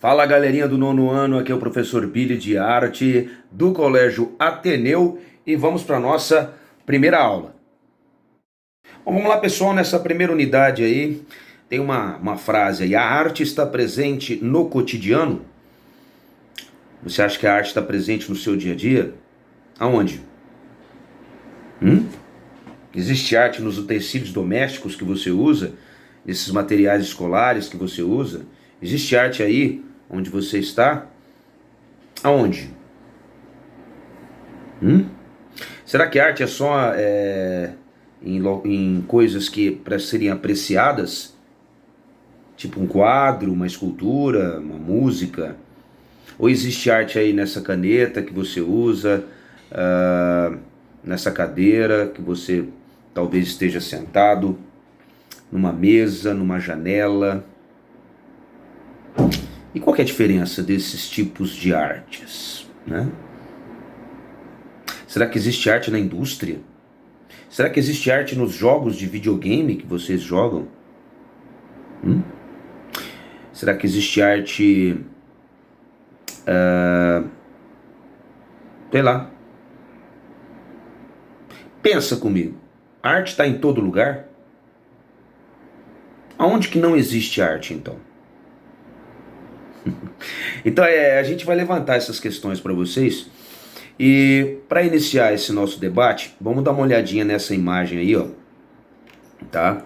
Fala galerinha do nono ano, aqui é o professor Billy de Arte do Colégio Ateneu e vamos para a nossa primeira aula. Bom, vamos lá pessoal, nessa primeira unidade aí tem uma frase aí: a arte está presente no cotidiano? Você acha que a arte está presente no seu dia a dia? Aonde? Existe arte nos utensílios domésticos que você usa? Nesses materiais escolares que você usa? Existe arte aí onde você está? Aonde? Será que arte é só em coisas que para serem apreciadas? Tipo um quadro, uma escultura, uma música? Ou existe arte aí nessa caneta que você usa, nessa cadeira que você talvez esteja sentado, numa mesa, numa janela? E qual que é a diferença desses tipos de artes, né? Será que existe arte na indústria? Será que existe arte nos jogos de videogame que vocês jogam? Será que existe arte, sei lá. Pensa comigo. A arte está em todo lugar? Aonde que não existe arte, então? Então a gente vai levantar essas questões para vocês. E para iniciar esse nosso debate, vamos dar uma olhadinha nessa imagem aí, ó. Tá?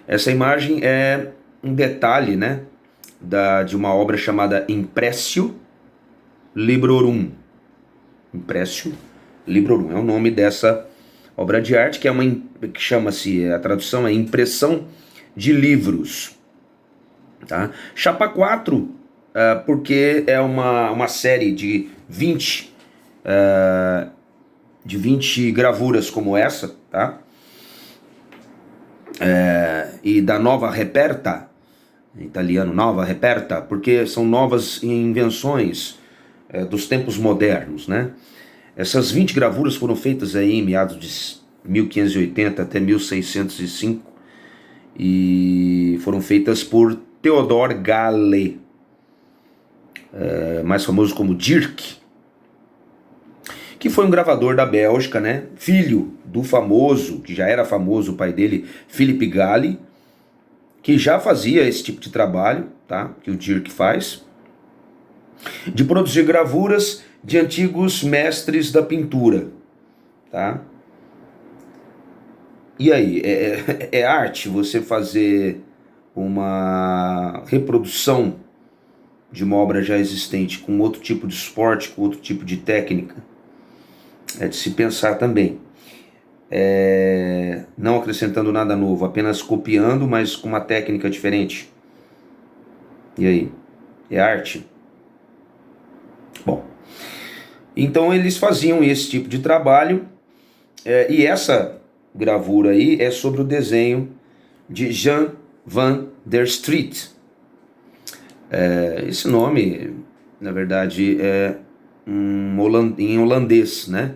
Essa imagem é um detalhe, né, de uma obra chamada Impressio Librorum. Impressio Librorum é o nome dessa obra de arte, que é que chama-se, a tradução é impressão de livros. Tá? Chapa 4, porque é uma série de 20 gravuras como essa, tá? E da Nova Reperta, em italiano Nova Reperta, porque são novas invenções dos tempos modernos, né? Essas 20 gravuras foram feitas aí em meados de 1580 até 1605 e foram feitas por Theodor Gale, mais famoso como Dirk, que foi um gravador da Bélgica, né? Filho do famoso, que já era famoso, o pai dele, Philippe Gale, que já fazia esse tipo de trabalho, tá? Que o Dirk faz, de produzir gravuras de antigos mestres da pintura, tá? E aí, é arte você fazer uma reprodução de uma obra já existente com outro tipo de suporte, com outro tipo de técnica? É de se pensar também. Não acrescentando nada novo, apenas copiando, mas com uma técnica diferente. E aí? É arte? Bom, então eles faziam esse tipo de trabalho, e essa gravura aí é sobre o desenho de Jan van der Straet. Esse nome, na verdade, é em holandês, né?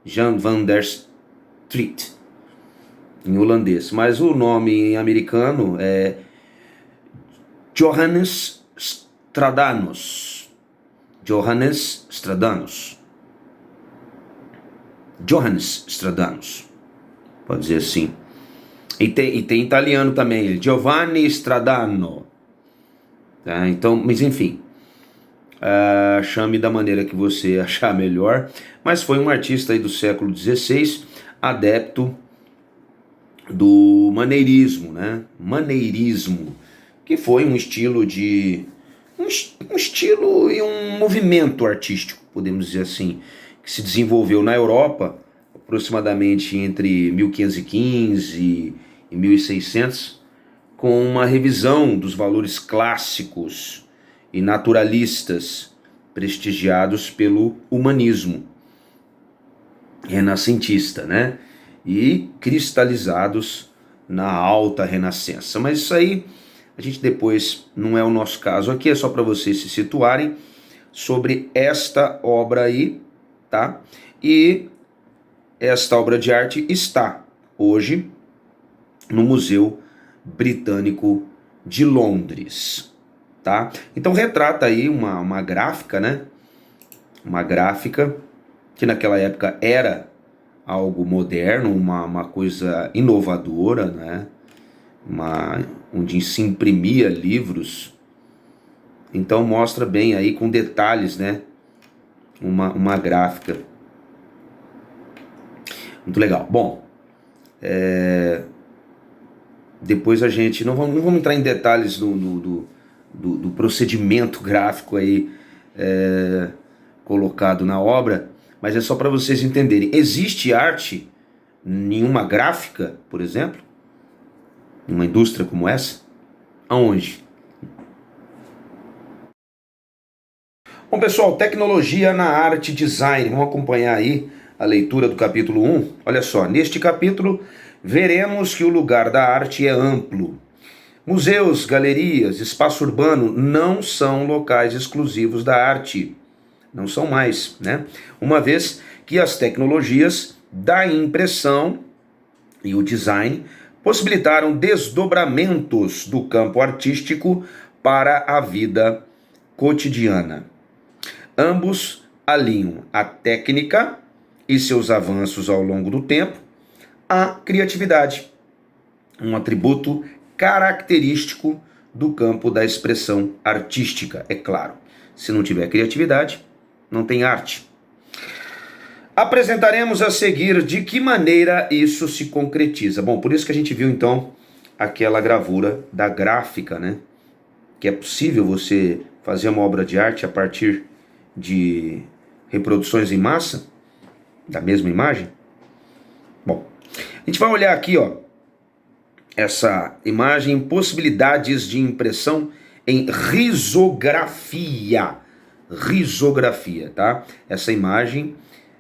Jan van der Straet, em holandês. Mas o nome em americano é Johannes Stradanos. Johannes Stradanos. Johannes Stradanos. Pode dizer assim. E tem italiano também, Giovanni Stradano. Tá? Então, mas enfim. Chame da maneira que você achar melhor. Mas foi um artista aí do século XVI, adepto do maneirismo, né? Maneirismo, que foi um estilo um estilo e um movimento artístico, podemos dizer assim, que se desenvolveu na Europa aproximadamente entre 1515 e 1600, com uma revisão dos valores clássicos e naturalistas prestigiados pelo humanismo renascentista, né? E cristalizados na alta renascença. Mas isso aí a gente depois, não é o nosso caso aqui, é só para vocês se situarem sobre esta obra aí, tá? E esta obra de arte está hoje no Museu Britânico de Londres, tá? tá? Então retrata aí uma gráfica, né? Uma gráfica que naquela época era algo moderno, uma coisa inovadora, né? Onde se imprimia livros. Então mostra bem aí com detalhes, né? Uma gráfica. Muito legal. Bom, depois a gente... Não vamos entrar em detalhes do procedimento gráfico aí colocado na obra, mas é só para vocês entenderem. Existe arte em uma gráfica, por exemplo? Numa indústria como essa? Aonde? Bom, pessoal, tecnologia na arte e design. Vamos acompanhar aí a leitura do capítulo 1. Olha só, neste capítulo veremos que o lugar da arte é amplo. Museus, galerias, espaço urbano não são locais exclusivos da arte. Não são mais, né? Uma vez que as tecnologias da impressão e o design possibilitaram desdobramentos do campo artístico para a vida cotidiana. Ambos alinham a técnica e seus avanços ao longo do tempo à criatividade, um atributo característico do campo da expressão artística, é claro. Se não tiver criatividade, não tem arte. Apresentaremos a seguir de que maneira isso se concretiza. Bom, por isso que a gente viu então aquela gravura da gráfica, né? Que é possível você fazer uma obra de arte a partir de reproduções em massa da mesma imagem. Bom, a gente vai olhar aqui, ó, essa imagem, possibilidades de impressão em risografia. Risografia, tá? Essa imagem,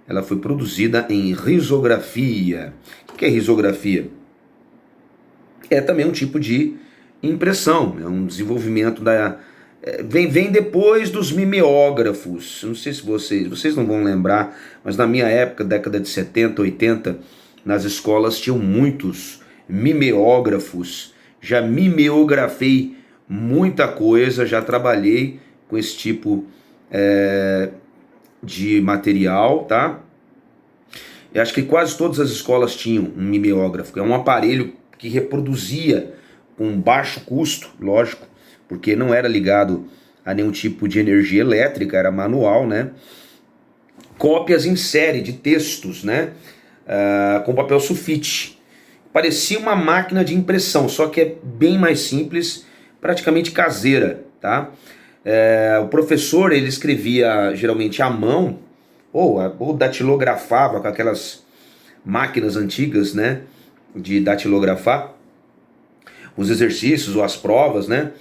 ela foi produzida em risografia. O que é risografia? É também um tipo de impressão, é um desenvolvimento da... Vem depois dos mimeógrafos. Não sei se vocês não vão lembrar, mas na minha época, década de 70, 80, nas escolas tinham muitos mimeógrafos. Já mimeografei muita coisa, já trabalhei com esse tipo de material, tá? Eu acho que quase todas as escolas tinham um mimeógrafo. É um aparelho que reproduzia com baixo custo, lógico, porque não era ligado a nenhum tipo de energia elétrica, era manual, né? Cópias em série de textos, né? Com papel sulfite. Parecia uma máquina de impressão, só que é bem mais simples, praticamente caseira, tá? O professor, ele escrevia geralmente à mão, ou datilografava com aquelas máquinas antigas, né? De datilografar os exercícios ou as provas, né?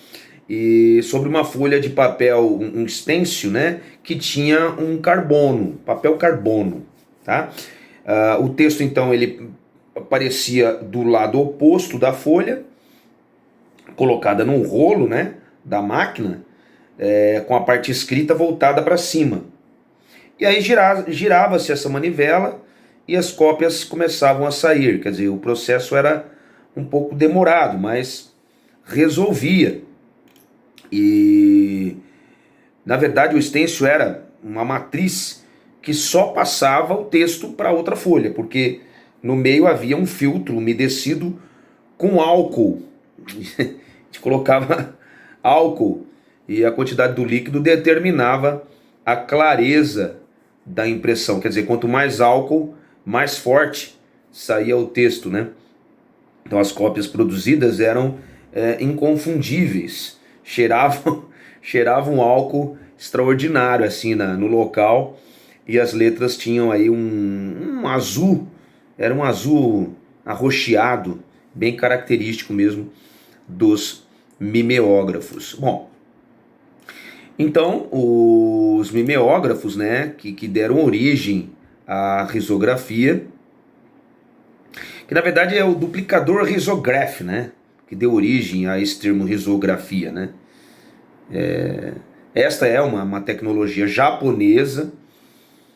E sobre uma folha de papel, um stencil, né, que tinha um carbono, papel carbono, tá? O texto, então, ele aparecia do lado oposto da folha, colocada num rolo, né, da máquina, com a parte escrita voltada para cima. E aí girava-se essa manivela e as cópias começavam a sair. Quer dizer, o processo era um pouco demorado, mas resolvia. E na verdade o stencil era uma matriz que só passava o texto para outra folha, porque no meio havia um filtro umedecido com álcool. A gente colocava álcool e a quantidade do líquido determinava a clareza da impressão. Quer dizer, quanto mais álcool, mais forte saía o texto, né? Então as cópias produzidas eram inconfundíveis. Cheiravam um álcool extraordinário assim no local, e as letras tinham aí um azul, era um azul arroxeado, bem característico mesmo dos mimeógrafos. Bom, então os mimeógrafos, né, que deram origem à risografia, que na verdade é o duplicador risograph, né, que deu origem a esse termo risografia, né? Esta é uma tecnologia japonesa,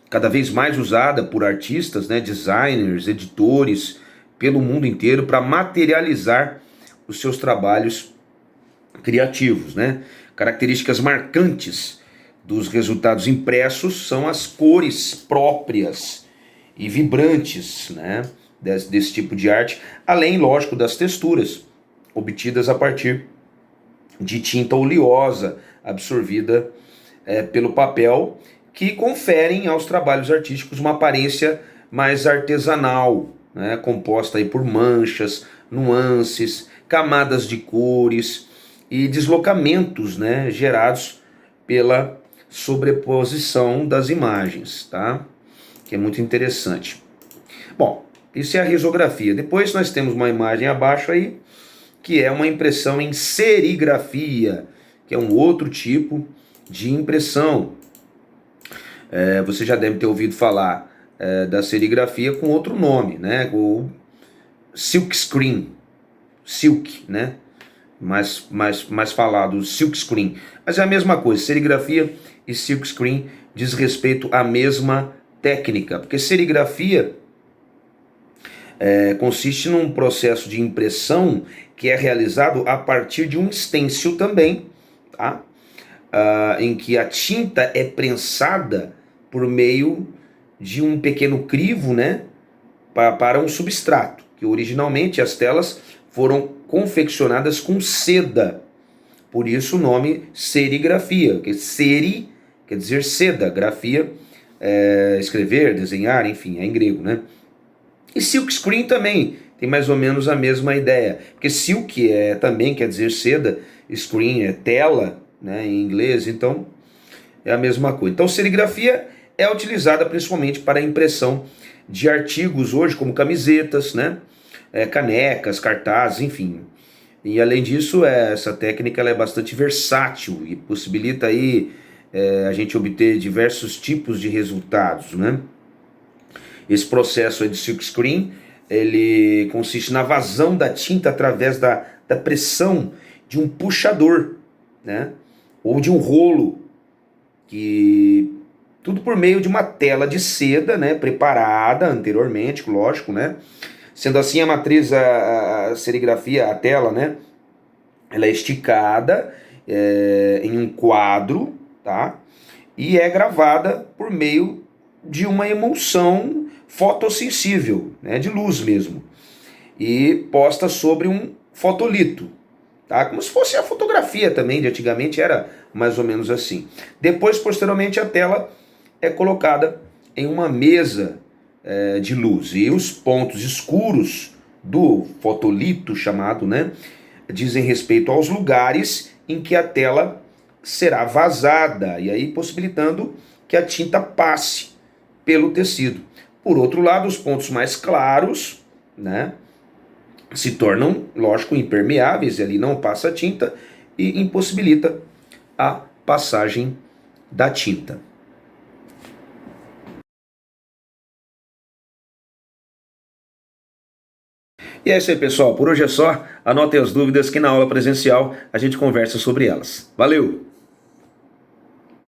cada vez mais usada por artistas, né, designers, editores, pelo mundo inteiro, para materializar os seus trabalhos criativos, né? Características marcantes dos resultados impressos são as cores próprias e vibrantes, né, desse tipo de arte, além, lógico, das texturas obtidas a partir de tinta oleosa absorvida pelo papel, que conferem aos trabalhos artísticos uma aparência mais artesanal, né, composta aí por manchas, nuances, camadas de cores e deslocamentos, né, gerados pela sobreposição das imagens, tá? Que é muito interessante. Bom, isso é a risografia. Depois nós temos uma imagem abaixo aí, que é uma impressão em serigrafia, que é um outro tipo de impressão. Você já deve ter ouvido falar da serigrafia com outro nome, né? O silk screen, silk, né? Mais falado, silk screen. Mas é a mesma coisa, serigrafia e silk screen diz respeito à mesma técnica, porque serigrafia consiste num processo de impressão que é realizado a partir de um stencil também, tá? Em que a tinta é prensada por meio de um pequeno crivo, né, para um substrato, que originalmente as telas foram confeccionadas com seda, por isso o nome serigrafia, que seri quer dizer seda, grafia, escrever, desenhar, enfim, é em grego, né? E silk screen também tem mais ou menos a mesma ideia, porque silk também quer dizer seda, screen é tela, né, em inglês, então é a mesma coisa. Então serigrafia é utilizada principalmente para a impressão de artigos hoje, como camisetas, né, canecas, cartazes, enfim. E além disso, essa técnica ela é bastante versátil e possibilita aí a gente obter diversos tipos de resultados, né? Esse processo de silk screen, ele consiste na vazão da tinta através da pressão de um puxador, né? Ou de um rolo, que tudo por meio de uma tela de seda, né? Preparada anteriormente, lógico, né? Sendo assim, a matriz, a serigrafia, a tela, né? Ela é esticada em um quadro, tá? E é gravada por meio de uma emulsão fotossensível, né, de luz mesmo, e posta sobre um fotolito, tá? Como se fosse a fotografia também, de antigamente era mais ou menos assim. Depois, posteriormente, a tela é colocada em uma mesa de luz, e os pontos escuros do fotolito chamado, né, dizem respeito aos lugares em que a tela será vazada, e aí possibilitando que a tinta passe pelo tecido. Por outro lado, os pontos mais claros, né, se tornam, lógico, impermeáveis, e ali não passa a tinta e impossibilita a passagem da tinta. E é isso aí, pessoal. Por hoje é só. Anotem as dúvidas que na aula presencial a gente conversa sobre elas. Valeu!